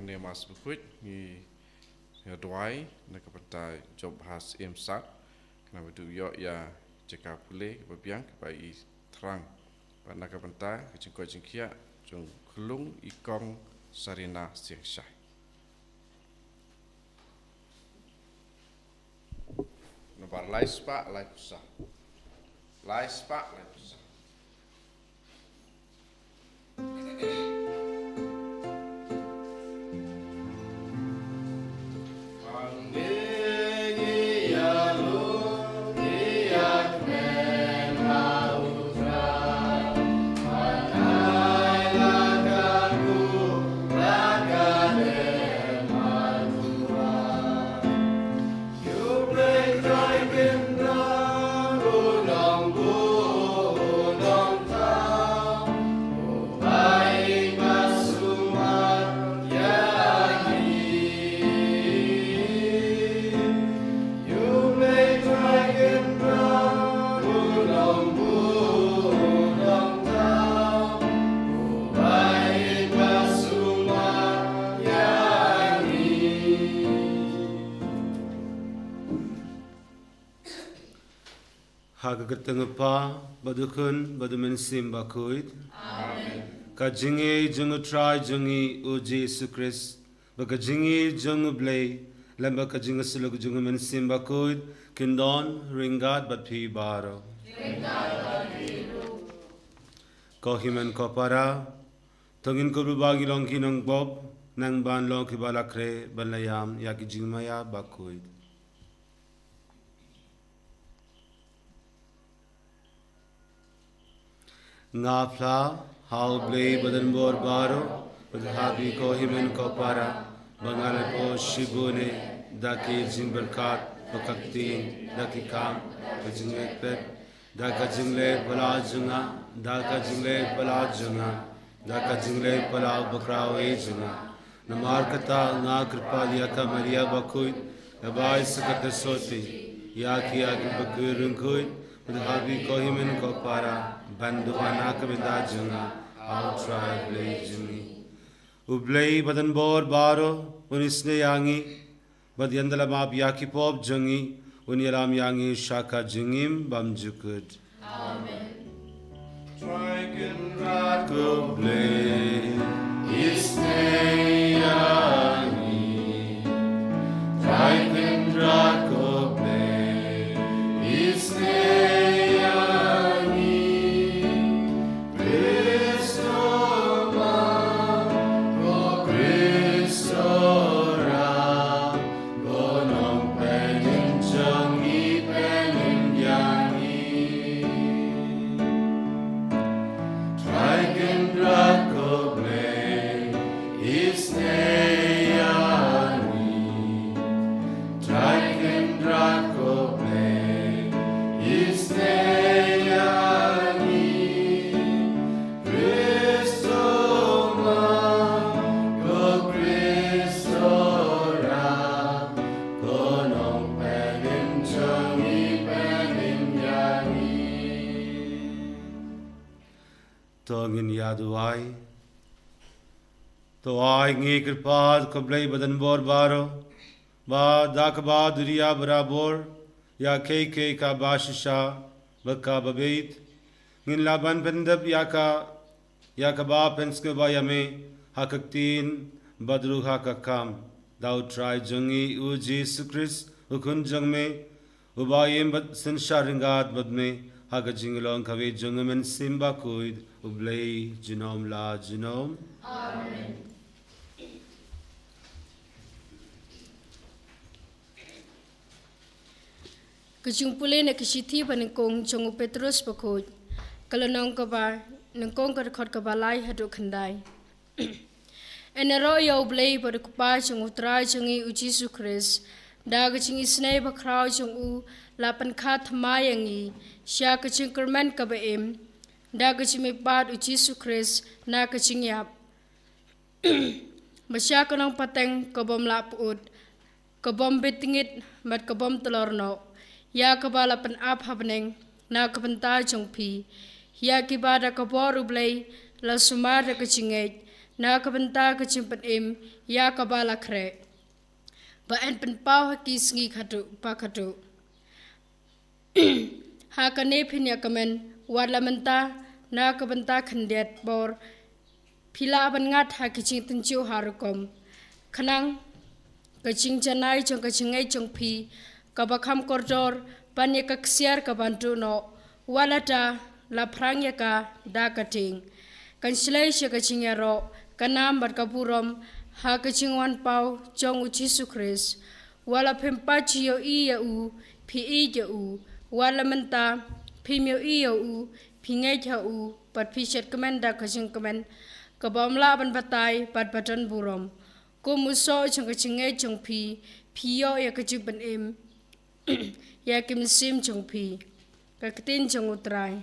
ne mas bukut ni doai na kapata job has imsak na betu yo ya ceka pule kebiang kepai terang pada kapata kecingko cingkia jung kelung ikong sarina siang syai nomor lais pak lai pusat lais pak lai pusat Hagagatangapa, badukun, badumensim bakuid. Amen. Kajingi jungu try jungi o Jesu Christ. Bakajingi jungu blay. Lamba kajinga sulug jungu mensim bakuid. Kindon, ringat bat pi baro. Kohiman kopara. Tongin ko bubagi long kinong bob. Nang ban long kibalakre balayam yaki jingmaya bakuid. Ngapla, hauble badan bor baro, badhabi ko himen ko para, bangal ko shibune, daki jimberkat, bakaktin, daki kam, kajinglepet, daka jingle pala junga, daka jingle pala junga, daka jingle pala bakrawe junga. Namar kata nga kripa liya ka Maria bakuit, nabay sakata soti, yaki agi bakirungkuit, badhabi ko himen ko para, bandu anak benda junga outside blay jungi ublay badan bor baro unisne yangi badyandala map yaki pop jungi uniram yangi shaka jungim bamjukut amen dragon rat go blay isne yangi dragon rat go blay isne Tongin yaduai to ai ngi kripad koblai badan bor baro ba dakba duriya barabor ya ke ka bashisha bakka babeit ngin laban pendab ya ka ba penske ba yame hakaktin badru hakakam dau try jungi u Jesus Christ ukun jangme ubayem bad sansharingat badme hagajinglong kave jungamen simba kuid ublay jinom la jinom amen Kejumpule na kisithi panengkong jongu Petrus bakut kalau nong kaba nengkong kerkhot kabalai haduk khandai enero yo ublay pada kupa jongu trai jongi u Jesus Christ da kecing isnai bakrau jongu lapan khat mayangi sya kecing kerman kabaim da kecing mepad u Jesus Christ na kecing yap masya kanong pateng kabom laput kabom betingit mat kabom telorno ya kabala pen ap happening na kapenta jongpi ya kibada kaboru blay la sumada kecingait na kabanta kachimpan ya kabala kre. Ba en pen pau hakis ngi khatu pa khatu. Ha kane phin ya kamen wala menta na kabanta khandet bor phila ban ngat ha kiching tinchu harukom. Khanang kaching janai chong kachingai chong phi kabakham koridor panye kaksiar kabantu no walata la prangya ka da kating kanslai she kachingero kanam bar kapurom ha kachingwan pau chong uchi sukris wala phempa chiyo I ya u phi I ya u wala menta phimyo I ya u phingai cha u pat phi shet kamen da kaching kamen kabamla ban batai pat patan burom ko muso chong kachingai chong phi phiyo ya kaching ban ya kim sim chong phi kaktin chong utrai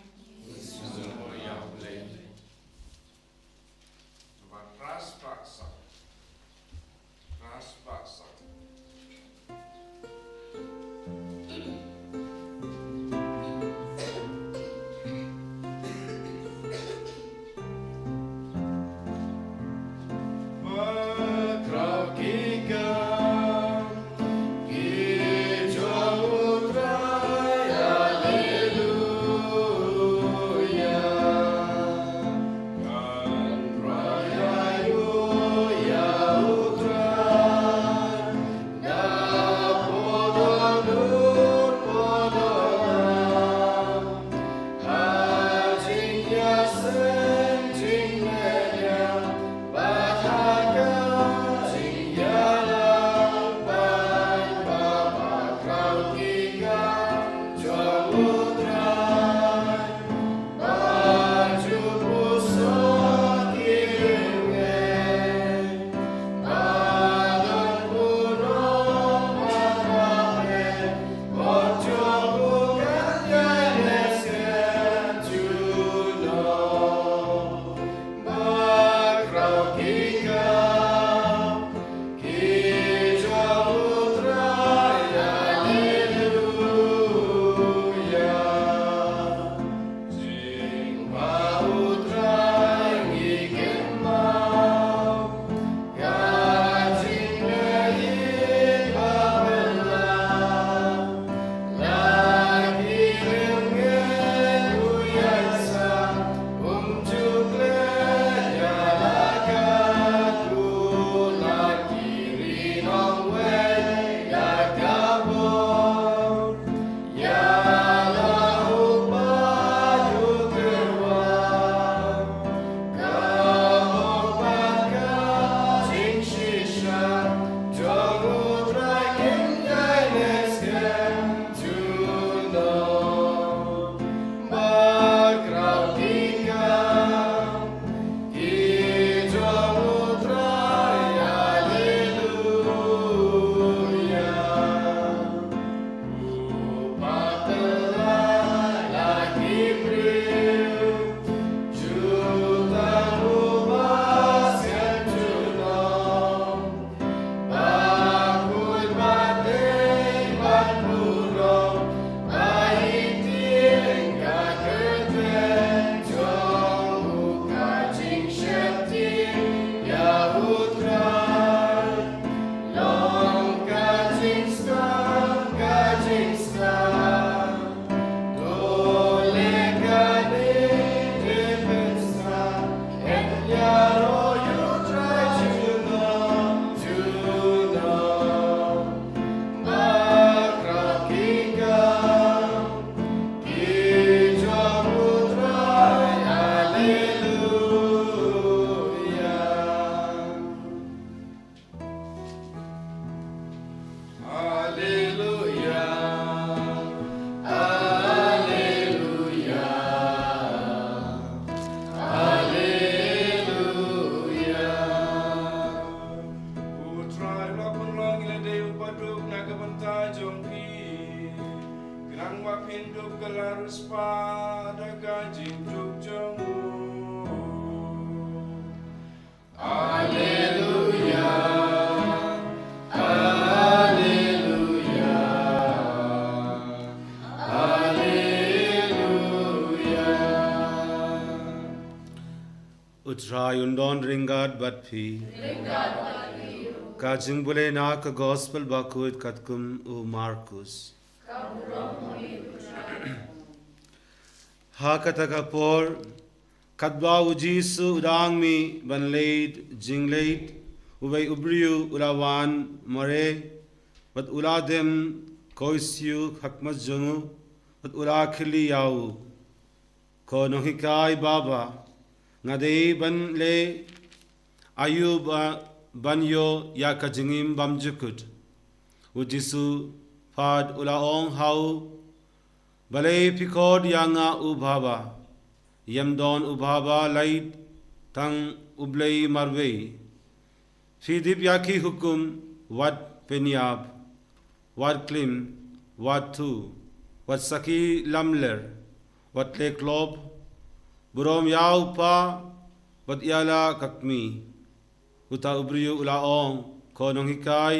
utrai undon ringat bat pi ka jingbule na ka gospel bakut katkum u Markus ha kataka por katba ujisu udang mi banleit jingleit ubai ubriu ulawan mare bat uladem koisiu hakmas jongu bat ula khili yau ko nohikai baba ngadei ban le ayuba banyo ya kajingim bamjukut ujisu fad ula ong hau balai pikod yanga ubhaba yamdon ubhaba lait tang ublei marwei fidip yaki hukum wat penyab wat klim wat tu wat saki lamler wat leklob burom yau pa wat yala kakmi uta ubriyu ula ong konong hikai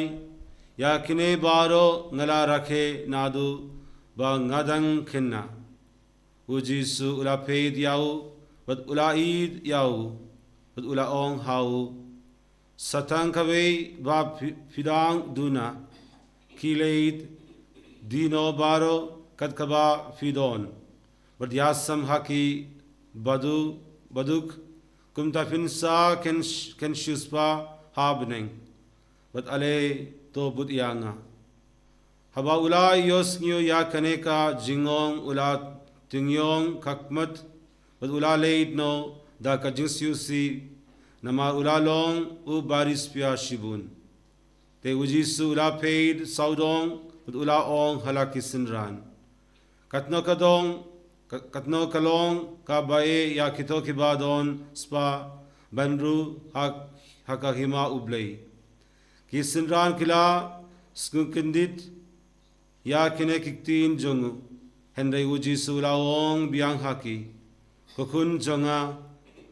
ya kine baro ngala rakhe nadu ba ngadang khenna ujisu ula peid yau wat ula id yau wat ula ong hau satang kawei ba fidang duna kileit dino baro katkaba fidon wat yasam haki baduk kumta finsa ken shuspa habneng bat ale to but yanga haba ula yosnyo ya kaneka jingong ula tingyong kakmat bat ula leit no da ka jingsiusi nama ula long u baris pia shibun te ujisu ula paid saudong bat ula ong halaki sinran katno kalong ka bae ya kito ki badon spa banru hakahima ublei ki sinran kila skukindit ya kine kiktin jongu henry uji sula ong biang haki kokun jonga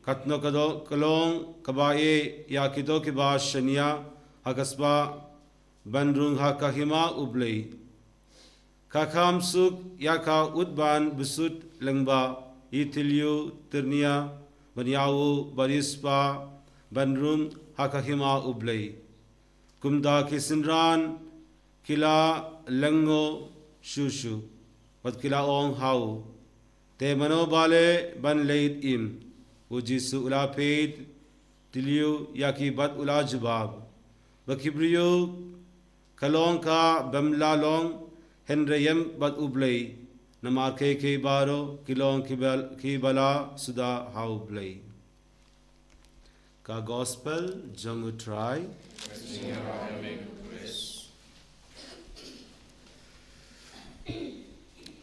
katno kalong ka bae ya kito ki ba shania hakaspa banrung hakahima ublei kakam suk yaka utban besut lengba itilyu tirnia banyawu barispa banrum hakahima ublei kumda kisinran kila lengo shushu wat kila ong hau te mano bale ban leit im ujisu ula paid tilyu yaki bat ula jabab bakibriyu kalong ka bamla long henreyem bat ublei namar ke baro kilong ki bala suda hau ublei ka gospel jangu try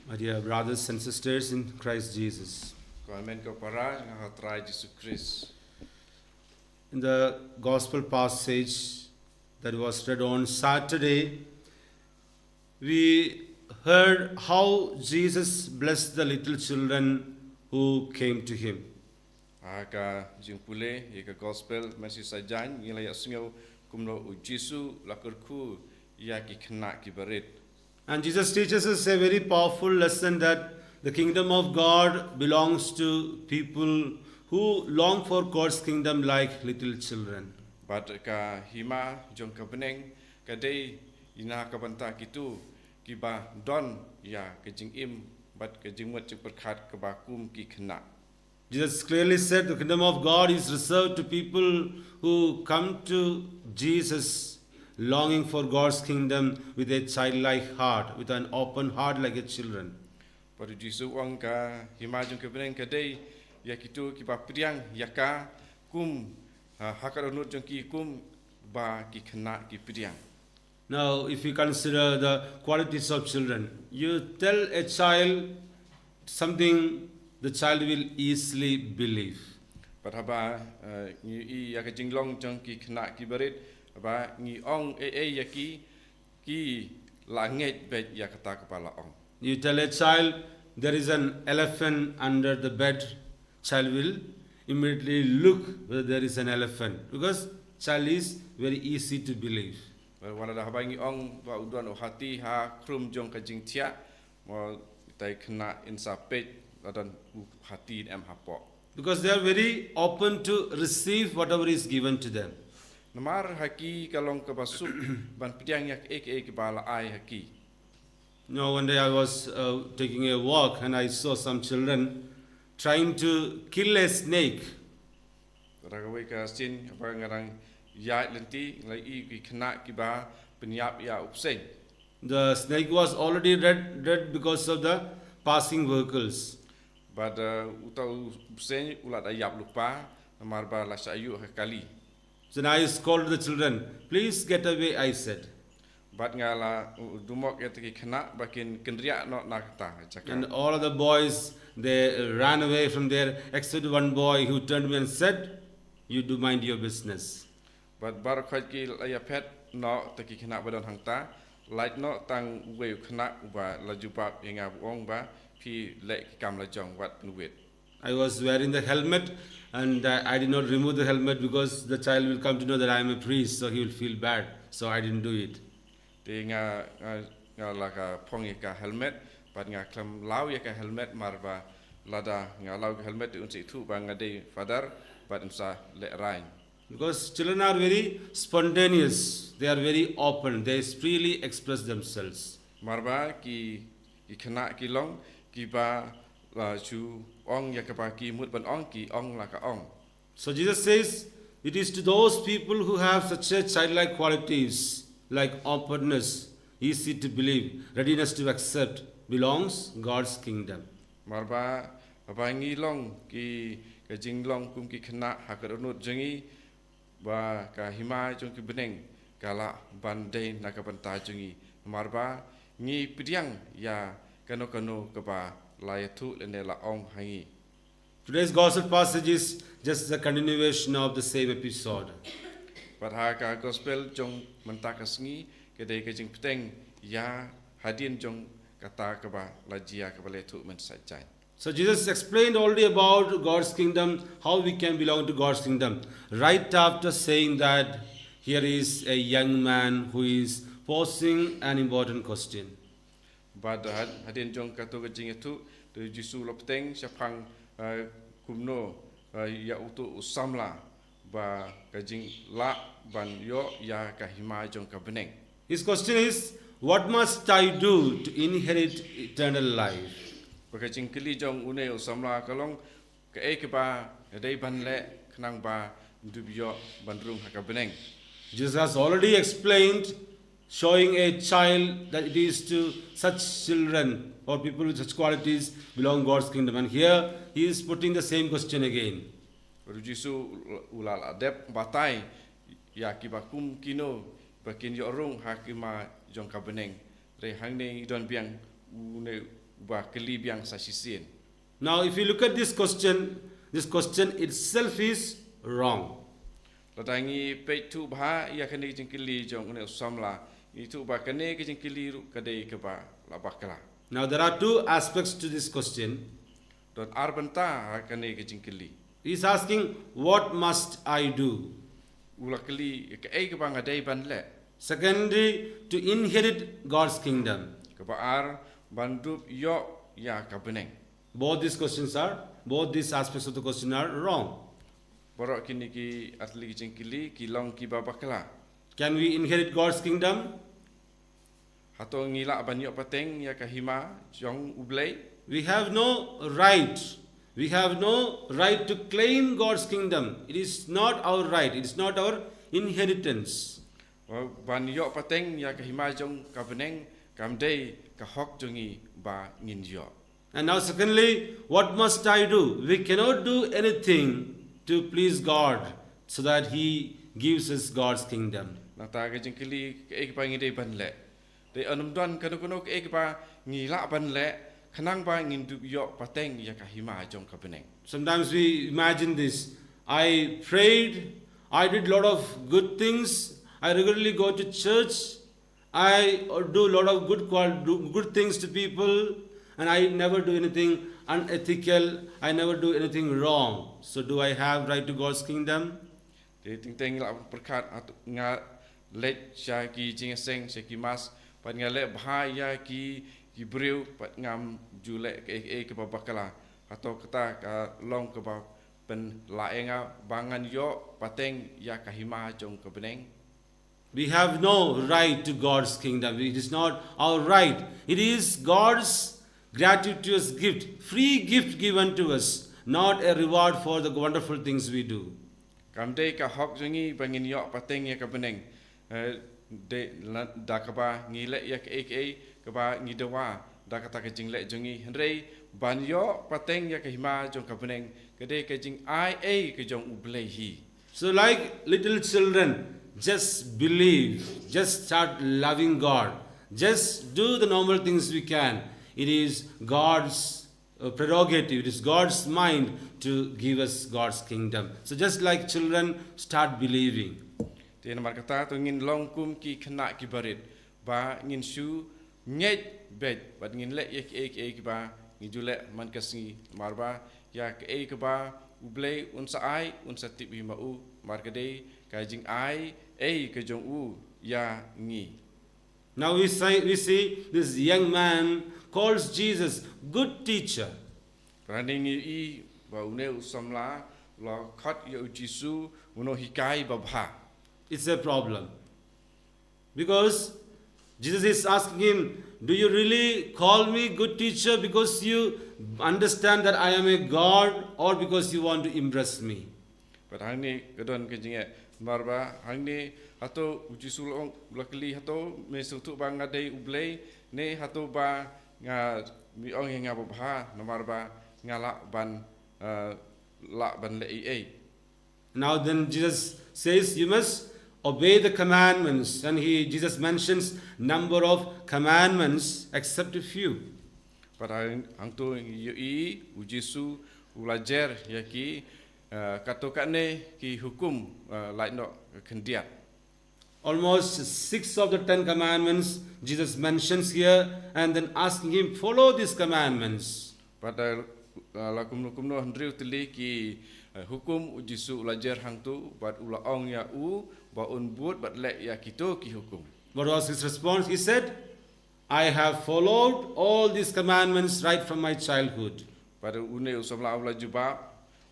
my dear brothers and sisters in Christ Jesus ko amen ko para nga try Jesus Christ in the gospel passage that was read on Saturday we heard how Jesus blessed the little children who came to him. Aka jingpule ika gospel masih sajan ngila ya sungau kumlo ujisu lakurku ya ki khna ki barit. And Jesus teaches us a very powerful lesson that the kingdom of God belongs to people who long for God's kingdom like little children. But ka hima jong ka beneng ka dei ina ka banta kitu ki ba don ya ka jing im but ka jing mat perkhat ka ba kum ki khna. Jesus clearly said the kingdom of God is reserved to people who come to Jesus longing for God's kingdom with a childlike heart, with an open heart like a children. Pada Jisu wang ka hima jong ka beneng ka dei ya kitu ki ba priang ya ka kum hakaronut jong ki kum ba ki khna ki priang. Now, if you consider the qualities of children, you tell a child something, the child will easily believe. Perhaba ni I ya ka jinglong jong ki khna ki barit ba ni ong ya ki langet bet ya kata kepala ong. You tell a child there is an elephant under the bed, child will immediately look whether there is an elephant because child is very easy to believe. Wala dah bangi ong ba uduan o hati ha krum jong ka jing tia mo tai khna insapet ladan hati em hapo. because they are very open to receive whatever is given to them. Namar haki kalong ke basuk ban piang yak ek bala ai haki. One day I was taking a walk and I saw some children trying to kill a snake. Ragawai ka sin apa ngarang ya lenti lai I ki kena ki ba penyap ya upseng. The snake was already dead because of the passing vehicles. Bad utau upseng ulat ayap lupa namar ba la sayu hakali. So now I called the children, please get away, I said. Bad ngala dumok ya teki kena bakin kendria no nakta And cakap. all of the boys, they ran away from there, except one boy who turned to me and said, you do mind your business. Bad bar khaj ki laya pet no teki kena badan hangta. Light no tang weu kena ba laju bab inga buong ba pi lek kam lajong wat penuit. I was wearing the helmet and I did not remove the helmet because the child will come to know that I am a priest, so he will feel bad. So I didn't do it. Ti nga la ka phong ya ka helmet bad nga klam lau ya ka helmet marba lada nga lau ka helmet unsi thu ba nga dei father bad unsa le rain. Because children are very spontaneous, they are very open, they freely express themselves. Marba ki kena ki long ki ba la chu ong ya ka ba ki mut ban ong ki ong la ka ong. So Jesus says, it is to those people who have such a childlike qualities, like openness, easy to believe, readiness to accept, belongs God's kingdom. Marba abangi long ki ka jing long kum ki kena hakarunut jengi ba ka hima jong ki beneng kala bandai nakabanta jengi marba ngi pidiang ya kano ka ba layatu lene la ong hangi. Today's gospel passage is just the continuation of the same episode. Padha ka gospel jong mentakasngi kedai ka jing piteng ya hadin jong kata ka ba lajia ka ba letu men sajai. So Jesus explained already about God's kingdom, how we can belong to God's kingdom. Right after saying that, here is a young man who is posing an important question. Bad hadin jong kato ka jing itu tu jisu lopteng siapang kumno ya utu usamla ba ka jing la ban yo ya ka hima jong ka beneng. His question is, what must I do to inherit eternal life? Baka jing kili jong une usamla kalong ka e ba dei ban le khnang ba dubyo bandrung ha ka beneng. Jesus has already explained, showing a child that it is to such children or people with such qualities belong God's kingdom. And here he is putting the same question again. Ru jisu ulal adep batai ya ki ba kum kino bakin yo rung hakima jong ka beneng. Re hang ne don biang une ba keli biang sa sisien. Now, if you look at this question itself is wrong. Latangi pe tu bha ya kane jing kili jong une usamla itu ba kane ke jing kili ru kadai ke ba la bakala. Now, there are two aspects to this question. Dot arbanta kane ke jing kili. He is asking, what must I do? Ula keli ke ai ke ba ngadai ban le. Secondly, to inherit God's kingdom. Ke ba ar bandup yo ya ka beneng. Both these aspects of the question are wrong. Borok kini ki atli jing kili ki long ki ba bakala. Can we inherit God's kingdom? Hato ngila banyo pateng ya ka hima jong ublei. We have no right. We have no right to claim God's kingdom. It is not our right. It is not our inheritance. Banyo pateng ya ka hima jong ka beneng kam dei ka hok jongi ba ngin yo. And now secondly, what must I do? We cannot do anything to please God so that He gives us God's kingdom. Nata ka jing kili ke ek ba ngi dei ban le. Dei anum don kanu ke ek ba ngila ban le khanang ba ngin du yo pateng ya ka hima jong ka beneng. Sometimes we imagine this. I prayed, I did a lot of good things, I regularly go to church, I do a lot of good things to people, and I never do anything unethical, I never do anything wrong. So do I have right to God's kingdom? Dei ting teng la perkat nga let sha ki jing seng se ki mas pat nga le bha ya ki breu pat ngam jule ke ba bakala atau kata ka long ke ba pen laenga bangan yo pateng ya kahima jong kebeneng. We have no right to God's kingdom. It is not our right. It is God's gratuitous gift, free gift given to us, not a reward for the wonderful things we do. Kamde ka hok jongi bangin yo pateng ya kebeneng. De dakaba ngile ya ke kaba ngidawa dakata ke jingle jongi henrei ban yo pateng ya kahima jong kebeneng kede ke jing ai ke jong ublei hi. So, like little children, just believe, just start loving God, just do the normal things we can. It is God's prerogative, it is God's mind to give us God's kingdom. So, just like children, start believing. Dia nama kata tu ngin long kum ki kena ki barit ba ngin su nyet bet ba ngin le ek ba ngijule man kasi marba ya ke ba ublei unsa ai unsa tibi mau markade kajing ai ke jong u ya ngi. Now we see this young man calls Jesus good teacher. Rani ngi I ba une usamla lo khat ya Jisu uno hikai ba bha. It's a problem. Because Jesus is asking him, do you really call me good teacher because you understand that I am a God or because you want to impress me? But hangni kedon kejinge marba hangni hato Jisu long luckily hato mesutu ba ngadai ublei ne hato ba nga mi ong nga ba bha namarba ngala ban la ban le Now then Jesus says you must obey the commandments, and Jesus mentions number of commandments except a few. But hang tu I Jisu ulajer ya ki katokane ki hukum like no kendiat. Almost 6 of the 10 commandments Jesus mentions here, and then asking him follow these commandments. Pada lakum handriu tili ki hukum Jisu ulajer hang tu bat ula ong ya ba unbut bat le ya kito ki hukum. What was his response? He said, I have followed all these commandments right from my childhood. Pada une usamla ula jubab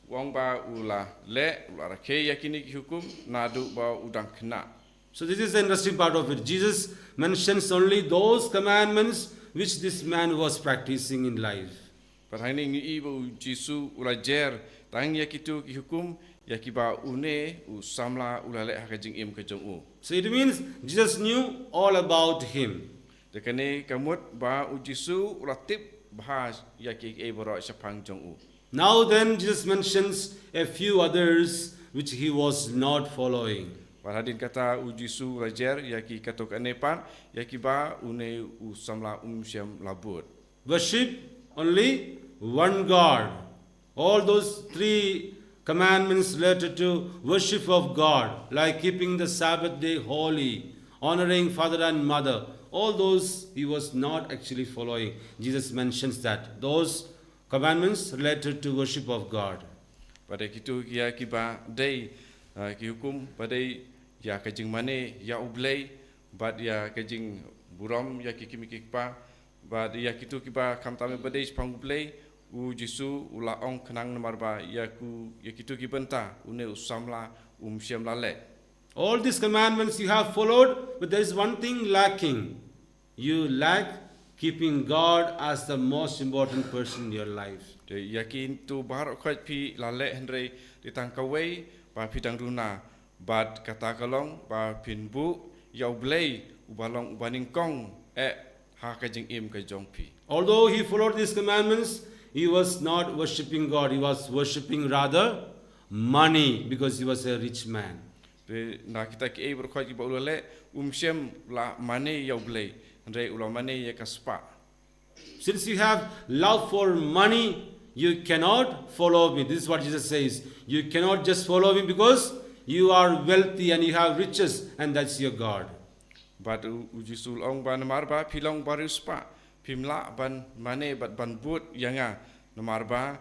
wong ba ula le ula rakhe ya kini ki hukum nadu ba udang kena. So this is the interesting part of it. Jesus mentions only those commandments which this man was practicing in life. Pada hari ini Ibu Jisu ulajer tang ya kitu ki hukum ya kiba une usamla ulale hakajing im kejong u. So it means Jesus knew all about him. Dekane kamut ba Jisu ulatip bahas ya ki boro sapang jong u. Now then Jesus mentions a few others which he was not following. Hadin kata Jisu ulajer ya ki katokane pan ya kiba une usamla syam labut. Worship only one God. All those 3 commandments related to worship of God, like keeping the Sabbath day holy, honoring father and mother, all those he was not actually following. Jesus mentions that. Those commandments related to worship of God. Pada kitu ya kiba day ki hukum pada ya kajing mane ya ublei bad ya kajing buram ya kikimikikpa bad ya kitu kiba kamtame pada pang ublei Jisu ula ong kenang namarba ya kitu kibenta une usamla syam lale. All these commandments you have followed, but there is one thing lacking. You lack keeping God as the most important person in your life. Yakin tu bahar khaj pi lale henry ditang kawai ba pidang runa bad kata kalong ba pinbu ya ublei ubalong ubaning kong ha kajing im kajong pi. Although he followed these commandments, he was not worshipping God. He was worshipping rather money because he was a rich man. Na kita ki berkhaj ba ulale syam la mane ya ublei henry ula mane ya kaspa. Since you have love for money, you cannot follow me. This is what Jesus says. You cannot just follow me because you are wealthy and you have riches and that's your God. But Jisu ong ban marba pilong baruspa pimla ban mane bat ban but yanga namarba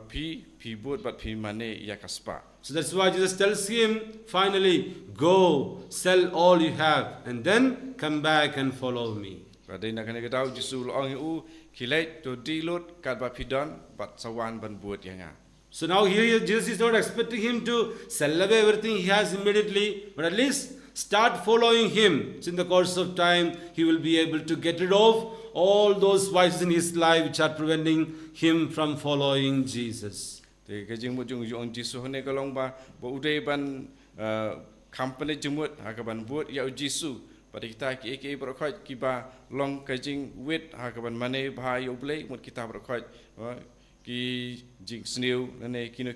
pi but bat pi mane yakaspa. So that's why Jesus tells him finally, go sell all you have and then come back and follow me. Pada nak kena ketahui Jisu ong kilai to dilut kat bat pidon bat sawan ban but yanga. So now here Jesus is not expecting him to sell away everything he has immediately, but at least start following him. So in the course of time, he will be able to get rid of all those vices in his life which are preventing him from following Jesus. Thì cái jing một jung Giêsu hôm nay có long ba bộ uday ban company jumut hakaban buat ya Giêsu pada kita ki berkhoj kiba long cái jing wit hakaban mane bahai oblay một kita berkhoj ki jing snew nane kino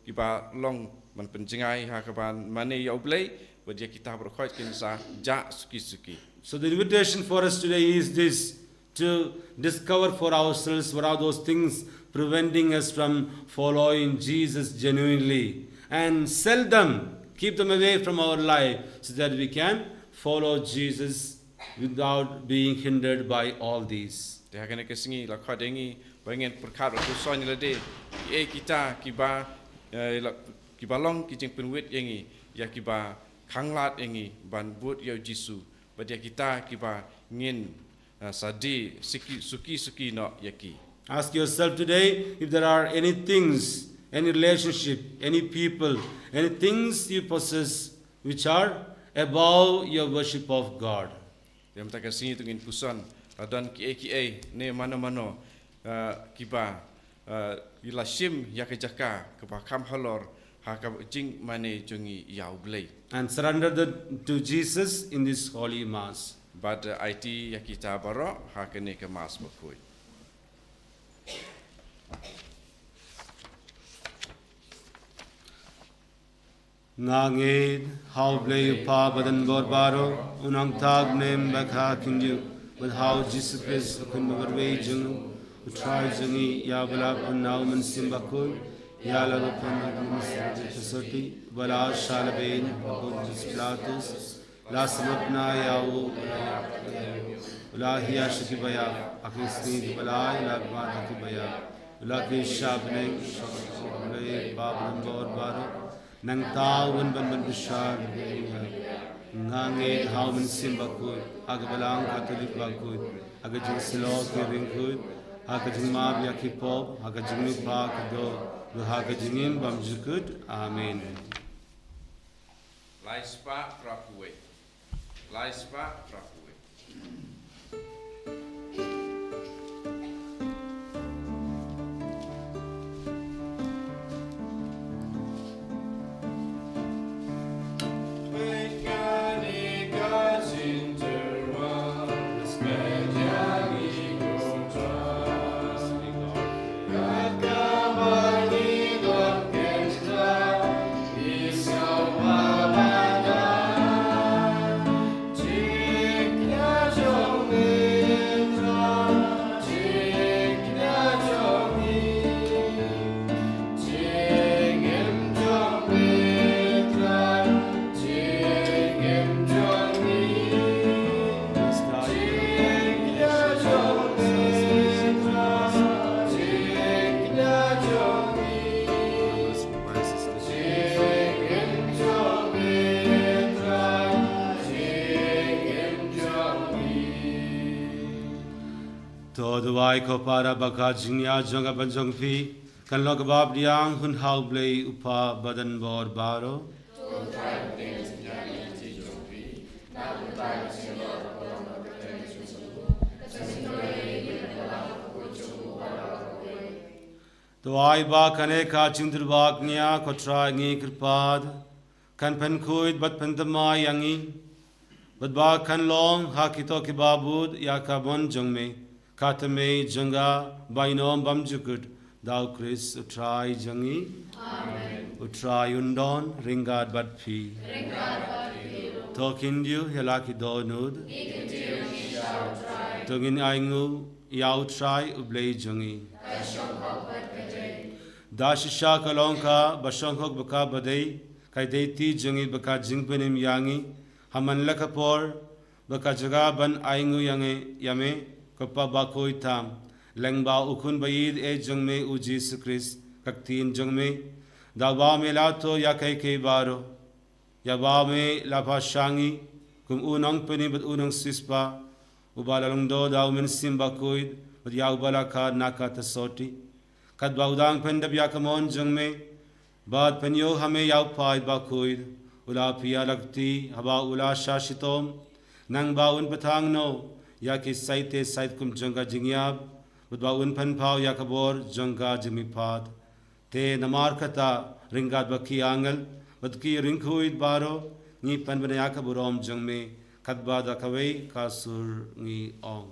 kiba long man penjengai hakaban mane ya oblay buat ya kita berkhoj kinsa ja suki. So the invitation for us today is this, to discover for ourselves what are those things preventing us from following Jesus genuinely, and sell them, keep them away from our life so that we can follow Jesus without being hindered by all these. Dia kena kesingi la khadengi pengen perkhat waktu soin lade kita kiba long kijing penwit yangi ya kiba khanglat yangi ban buat ya Giêsu badia kita kiba ngin sadi suki no yaki. Ask yourself today if there are any things, any relationship, any people, any things you possess which are above your worship of God. Dia minta kasih tungin pusan dan ki ne mano kiba ila shim yakajaka kepa kam halor hakam jing mane jungi yaublay. And surrender to Jesus in this holy mass. But IT yakita baro hakane ke mas bakoi. Nganged, how blay pa badan borbaro, unang tag nem bakha kinju, but how Jesus Christ kun mawarway jung, utray jungi yabala punnaw man simbakul, yalaga punnaw soti, bala shalabain, pagod Pilatus, lasmapna yawo, ulahia shikibaya, akisni balay lagmat akibaya, ulaki shabne, blay pa badan borbaro. Nang tawon ban bishar nganged hawman simbakut agbalang katolik bakut agajing silo kiringkut agajing mab yakipop agajing pa kado agajingin bamjukut. Amen. Laispa prapuwe. Duai ko para baka jingya jonga banjong fi kan log bab diang hun hau blay upa badan bor baro. Duai ba kane ka chindur bak nia ko try ngi krpad kan pen kuid bat pendama yangi bat ba kan long ha kito ki babud ya ka bon jong me Katame janga bainom bamjukut thou Chris utrai jangi. Amen. Utrai undon ringad badpi. Tokindu helaki donud. Togin aingu yau trai ublay jangi. Dashisha kalonka bashonkok baka badai kaideti jangi baka jingpenim yangi haman lakapor baka jaga ban aingu yange yame Kapa bakoi tam lengba ukun bayid e jangme u Jesus Christ kaktin jangme dawa me lato ya kai baro ya ba me la pashangi kum unang peni bat unang sispa ubala longdo daw men simba koid bat ya ubala ka nakata soti kat baudang pendap yakamon jeng me bad penyo hame yaw pai ba kuid ula pia lagti haba ula shashitom nang baun patang no yaki saite sait kum jangga jingyab bad baun pan pau yakabor jangga jimipad te namar kata ringat baki angal bad ki ringkuid baro ni pan bana yakaburom jeng me kat bada kawai kasur ni ong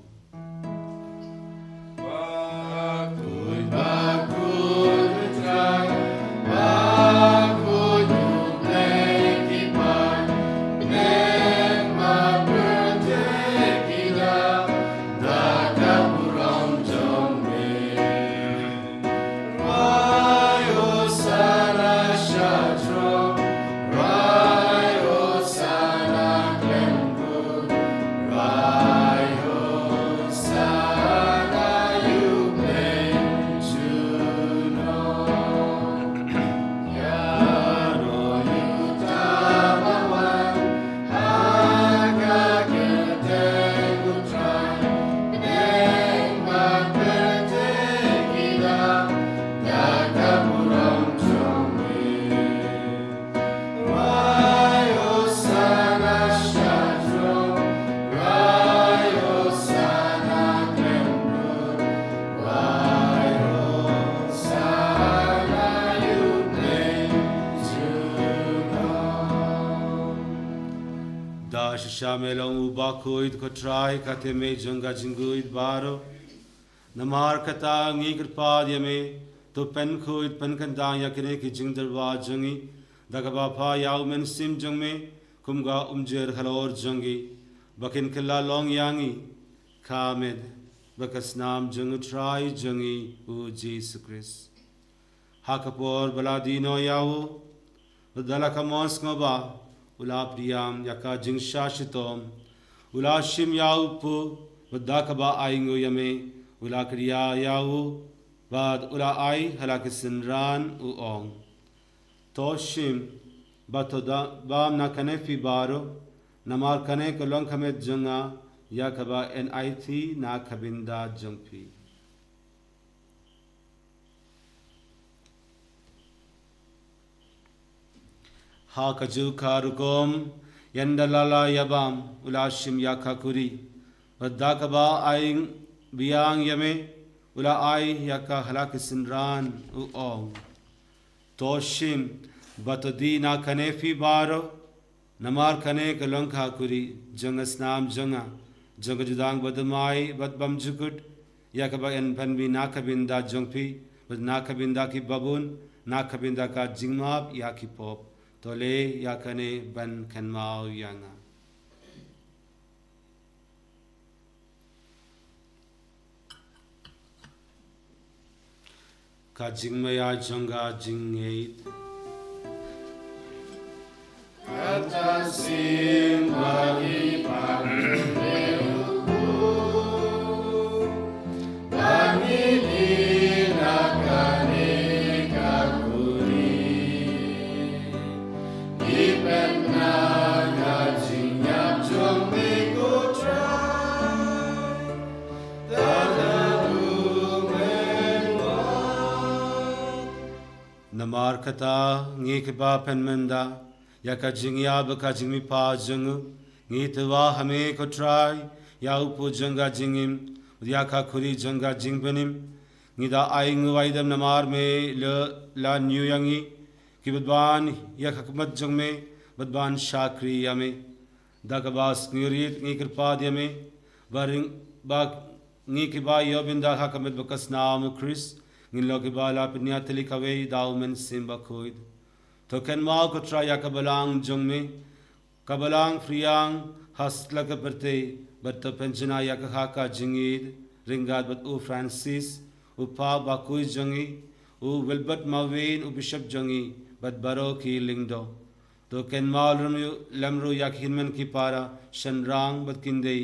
Shamelong ubakuid kotrai kateme janga jinguid baro namar kata ngikirpad yame to pen kuid pen kandang yakine ki jingdarwa jangi dagaba pa yaumen sim jangme kumga umjer halor jangi bakin killa long yangi kamed bakasnam jangu trai jangi u Jesus Christ hakapor baladino yawo dalaka mons ngoba ula priyam yaka jingsha shitom ula shim yaupu vadakaba aingu yame ula kriya yau bad ula ai halakisinran u ong toshim batoda bam na kanefi baro namar kane kolong kamet janga yakaba nit na kabinda jangpi ha kaju karukom yandalala yabam ulashim yakakuri vadakaba aing biang yame ula ai yaka halakisinran u ong toshim batodina kanefi baro namar kane kalonka kuri jangasnam janga jangajudang badamai badbam jukut yakaba en panbi nakabinda jongpi bad nakabinda ki babun nakabinda ka jingmap yaki pop tole yakane ban kanmau yanga ka jingmaya janga jingeit kata sim bagi pangileu bagi nakane kakuri ipennaga jinyap jong miko try namar kata ngikba penmenda yaka jingya baka jingmi pa jungu ngitwa hame ko try ya upo janga jingim yaka khuri janga jingbenim ngida aingu waidam namar me la new yangi kibadban yaka kmat jangme badban shakri yame dagabas ngirit ngikirpa yame baring ba ngikiba yobinda hakamet bakas naam Chris ngilokibala pinyatli kawe daumen simba koid to ken mau ko tra yakabalang jongme kabalang friang hasla ka perte but to penjana yakaka jingid ringad but u Francis u pa bakui jongi u wilbert mawen u bishop jongi but baro ki lingdo to ken mau lamru yakhinmen ki para shanrang but kinde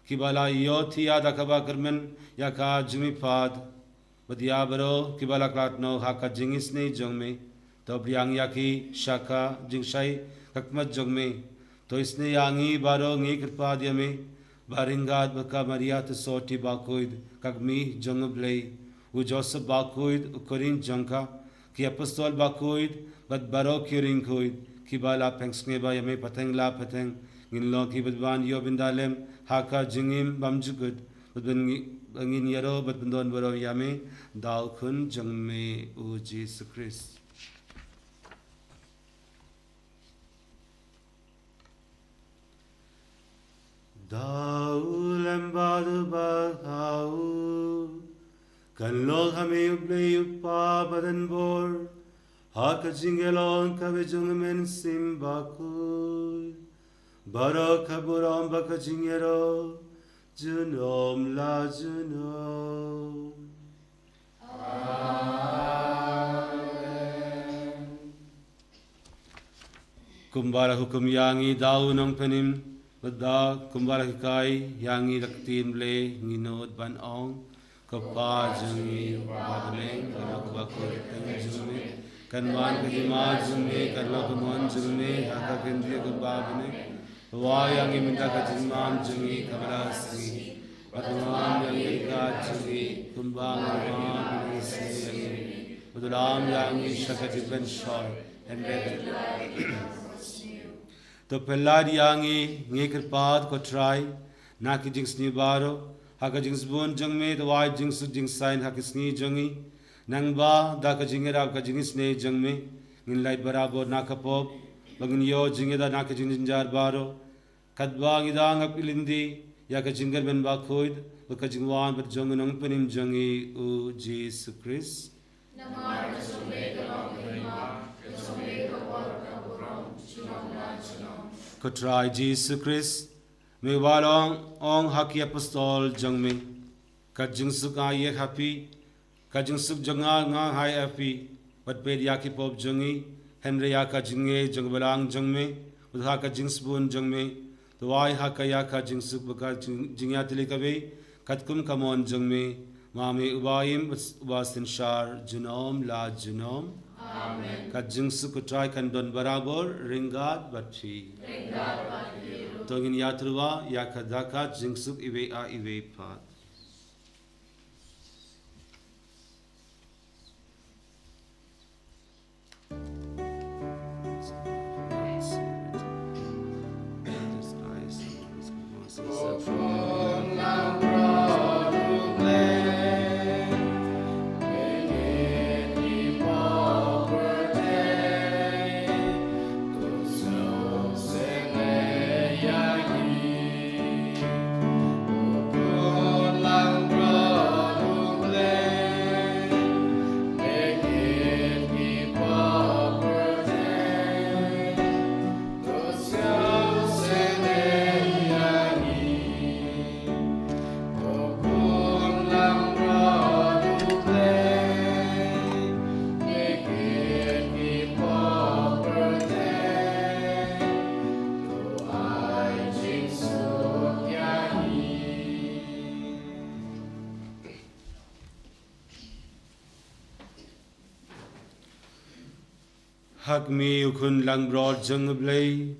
kibala yothi yada kaba karmen yaka jimi pad but ya baro kibala klatno haka jingis ne jongme तो ब्रियांग याकी शाखा जिंगशाई ककमत जोग में तो इसने यांगी बारो ंगी कृपा दिया में बारिंगाद बका मरिया तो सोटी बाकोइद कगमी जोंग ब्ले u Joseph bakuid u Corin jangka ki apostol bakuid bat baro kiring kuid ki bala pengsne ba yame pateng la pateng ngin lo ki ban yo bindalem haka jingim bamjugud ngin yaro bat bendon baro yame dal kun jangme u Jesus Christ. Daul embadu bakau kan log hame ublei upa badan bor haka jingelon kabe jungmen simbaku baro kaburam baka jingero junom la junom. Kumbara hukum yangi daunong penim Bada kumbara kai yangi laktin ble nginod ban ong kapa jungi babne kana kubako teng jungi kanwan kajima jungi kanlo kumon jungi haka kendi kubabne wa yangi minta kajimam jungi kamara sri batman yangi ka jungi kumbang kumbang isi yangi budulam yangi shakati ben shor and तो पहला Yanghee ngekar paad ko try na ki jings ni baro haka jings bon jang me the wide jings sign haka sni jangi nang ba da ka jingera ka jings ne jang me ngin lai barabo na ka pop bagin yo jingeda na ka jinjar baro kadba ngidang apilindi ya ka jingar ben ba khoid ka jingwan bat jong nang penim jangi u Jesus Christ namar sume ka long ma ka sume ka war ka buram chunom na chunom Kotrai Jesus Christ, me walong ong haki apostol jang me, kajing suk ye happy, kajing suk janga nga hai happy, but bed yaki pop jangi, Henry yaka jinge jang balang jang me, with haka jing spoon jang me, the wai haka yaka jing suk baka jingyatili kabe, katkum kamon jang me, mami ubayim ubasin shar junom la junom. Amen. Kajing suku try kan don barabor ringat batfi. Ringat batfi. Tongin yatruwa yakadaka jingsuk iwe a iwe pat. Hak mi ukun lang broad jung blay,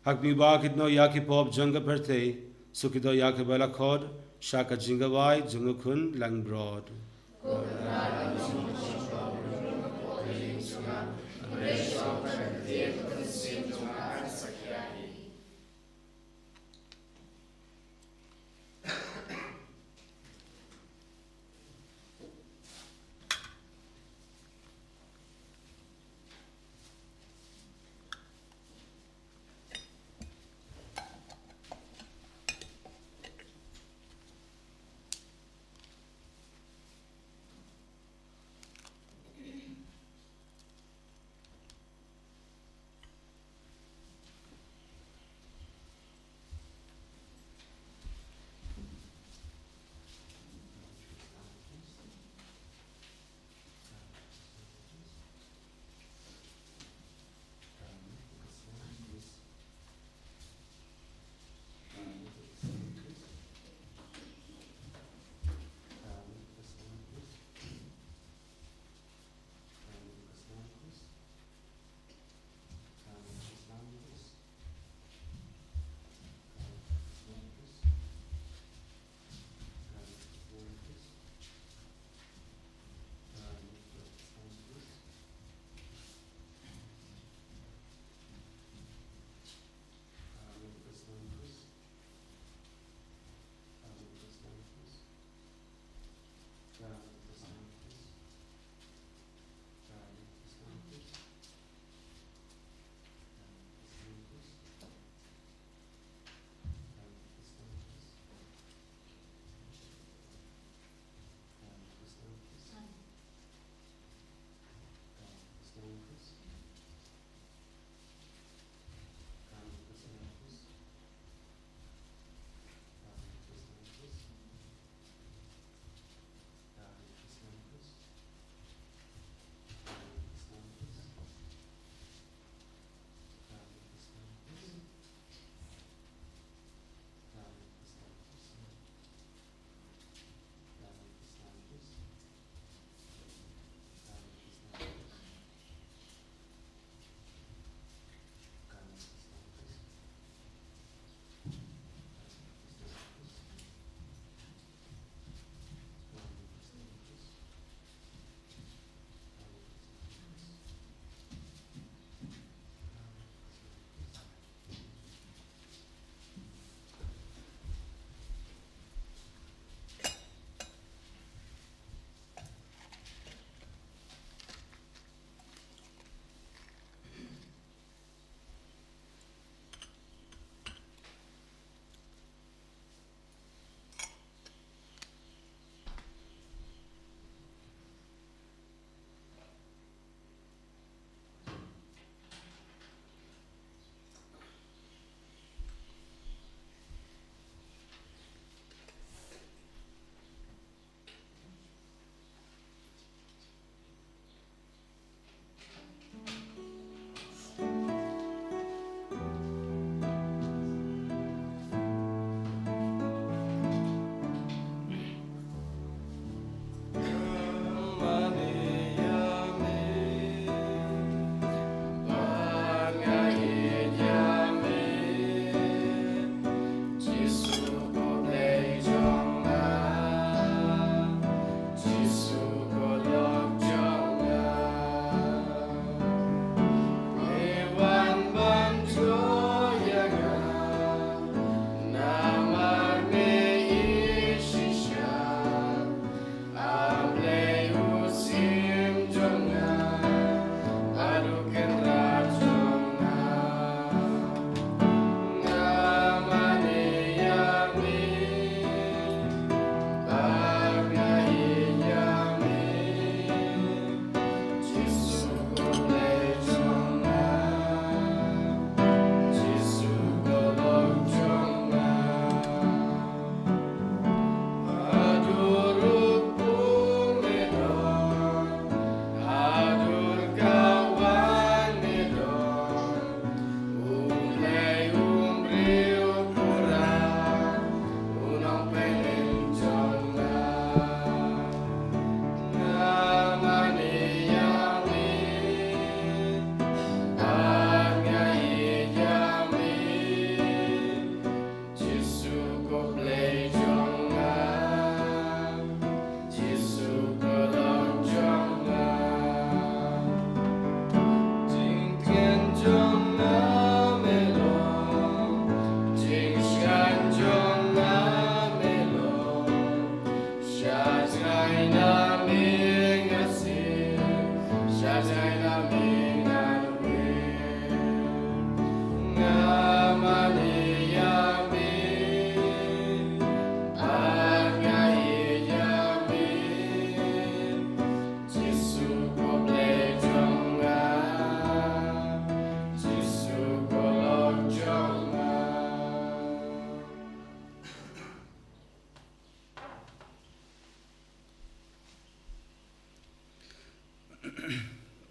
hak mi bakit no yaki pop junga perte, sukido yaki bala kod, shaka jinga wai jung ukun lang broad.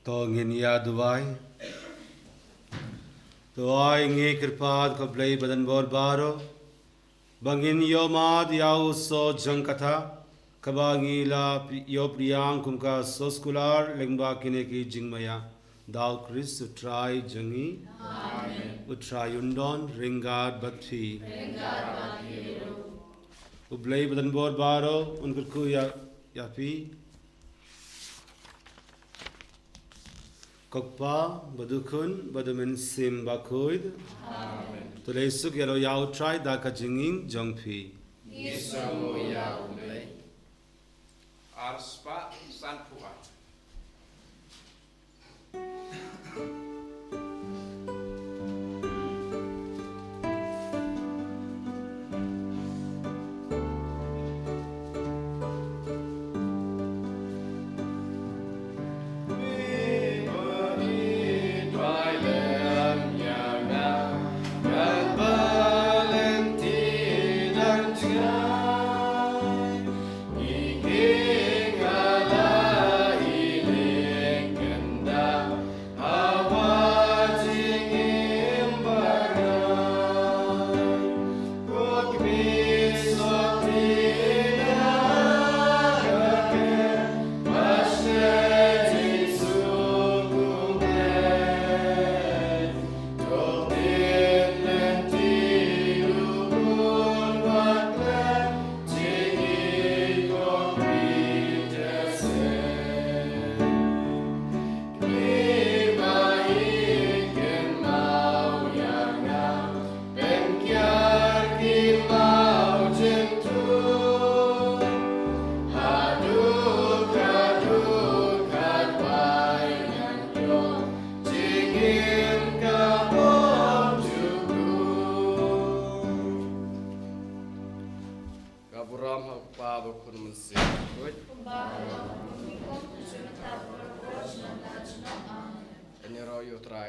Tongin ya duai Duai nge kirpad kablay badan bor baro Bangin yomad ya uso jangkatha Kabangi la yo priyang kumka soskular lengba kine ki jingmaya Dao Chris utrai jangi Utrai undon ringad bati Ublay badan bor baro unkurku ya pi Kokpa badukun badumen sim bakuid. Tulay suk yalo yao try daka jinging jongpi. Isamu ya ulay. Arspa sanpua.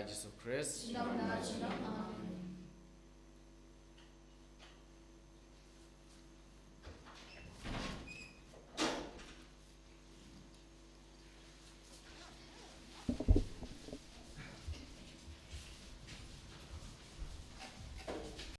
Jesus Christ.